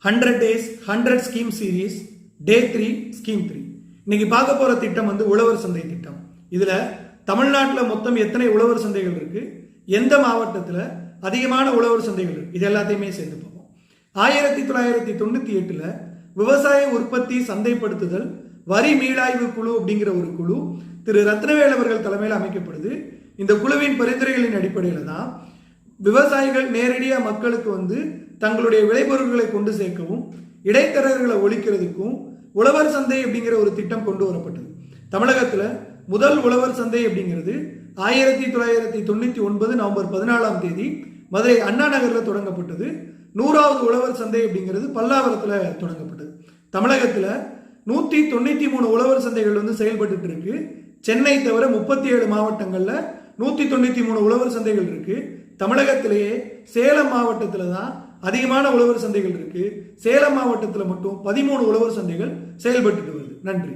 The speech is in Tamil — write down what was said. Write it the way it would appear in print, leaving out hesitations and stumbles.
100 days 100 ஸ்கீம் சீரீஸ் டே 3 ஸ்கீம் 3. இன்னைக்கு பார்க்க போற திட்டம் உழவர் சந்தை திட்டம். இதுல தமிழ்நாட்டில் மொத்தம் எத்தனை உழவர் சந்தைகள் இருக்கு, எந்த மாவட்டத்தில் அதிகமான உழவர் சந்தைகள் இருக்கு, இது எல்லாத்தையுமே சேர்ந்து பார்ப்போம். 1998ல் விவசாய உற்பத்தி சந்தைப்படுத்துதல் வரி மீளாய்வு குழு அப்படிங்கிற ஒரு குழு திரு ரத்னவேல் அவர்கள் தலைமையில் அமைக்கப்படுது. இந்த குழுவின் பரிந்துரைகளின் அடிப்படையில் தான் விவசாயிகள் நேரடியாக மக்களுக்கு தங்களுடைய விளைபொருட்களை கொண்டு சேர்க்கவும் இடைத்தரகர்களை ஒழிக்கிறதுக்கும் உழவர் சந்தை அப்படிங்கிற ஒரு திட்டம் கொண்டு வரப்பட்டது. தமிழகத்தில் முதல் உழவர் சந்தை அப்படிங்கிறது 1999 நவம்பர் 14 மதுரை அண்ணா நகரில் தொடங்கப்பட்டது. 100வது உழவர் சந்தை அப்படிங்கிறது பல்லாவரத்தில் தொடங்கப்பட்டது. தமிழகத்தில் 193 உழவர் சந்தைகள் செயல்பட்டு இருக்கு. சென்னை தவிர 37 மாவட்டங்களில் 193 உழவர் சந்தைகள் இருக்கு. தமிழகத்திலேயே சேலம் மாவட்டத்தில் தான் அதிகமான உழவர் சந்தைகள் இருக்கு. சேலம் மாவட்டத்தில் மட்டும் 13 உழவர் சந்தைகள் செயல்பட்டு வருது. நன்றி.